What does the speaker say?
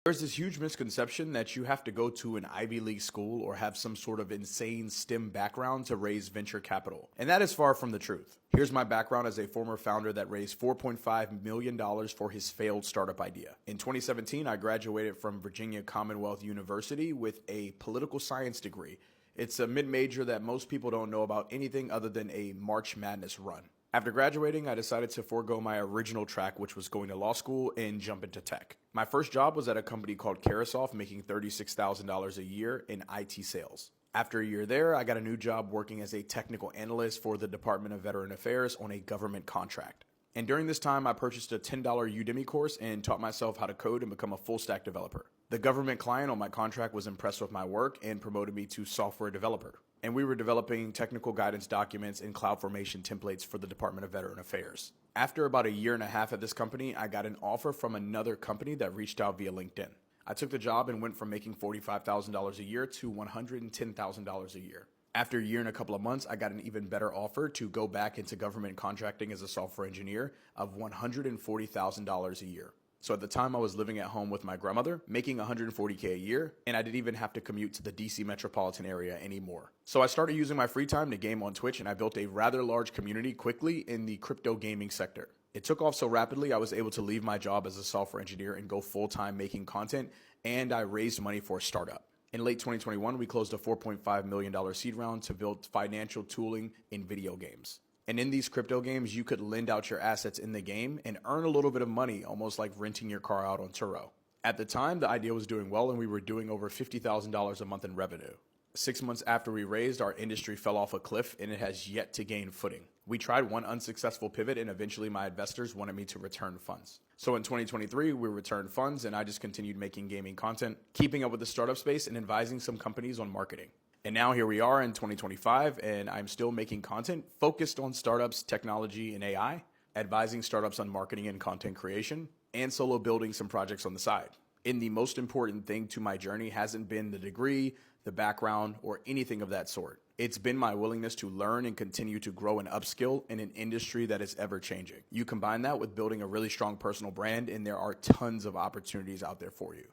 There's this huge misconception that you have to go to an Ivy League school or have some sort of insane STEM background to raise venture capital. And that is far from the truth. Here's my background as a former founder that raised $4.5 million for his failed startup idea. In 2017, I graduated from Virginia Commonwealth University with a political science degree. It's a mid-major that most people don't know about anything other than a March Madness run. After graduating, I decided to forego my original track, which was going to law school, and jump into tech. My first job was at a company called Carosoft, making $36,000 a year in IT sales. After a year there, I got a new job working as a technical analyst for the Department of Veteran Affairs on a government contract. And during this time, I purchased a $10 Udemy course and taught myself how to code and become a full-stack developer. The government client on my contract was impressed with my work and promoted me to software developer. And we were developing technical guidance documents and CloudFormation templates for the Department of Veteran Affairs. After about a year and a half at this company, I got an offer from another company that reached out via LinkedIn. I took the job and went from making $45,000 a year to $110,000 a year. After a year and a couple of months, I got an even better offer to go back into government contracting as a software engineer of $140,000 a year. So at the time, I was living at home with my grandmother, making $140K a year, and I didn't even have to commute to the DC metropolitan area anymore. So I started using my free time to game on Twitch, and I built a rather large community quickly in the crypto gaming sector. It took off so rapidly, I was able to leave my job as a software engineer and go full-time making content, and I raised money for a startup. In late 2021, we closed a $4.5 million seed round to build financial tooling in video games. And in these crypto games, you could lend out your assets in the game and earn a little bit of money, almost like renting your car out on Turo. At the time, the idea was doing well and we were doing over $50,000 a month in revenue. 6 months after we raised, our industry fell off a cliff and it has yet to gain footing. We tried one unsuccessful pivot and eventually my investors wanted me to return funds. So in 2023, we returned funds and I just continued making gaming content, keeping up with the startup space and advising some companies on marketing. And now here we are in 2025 and I'm still making content focused on startups, technology, and AI, advising startups on marketing and content creation, and solo building some projects on the side. And the most important thing to my journey hasn't been the degree, the background, or anything of that sort. It's been my willingness to learn and continue to grow and upskill in an industry that is ever changing. You combine that with building a really strong personal brand and there are tons of opportunities out there for you.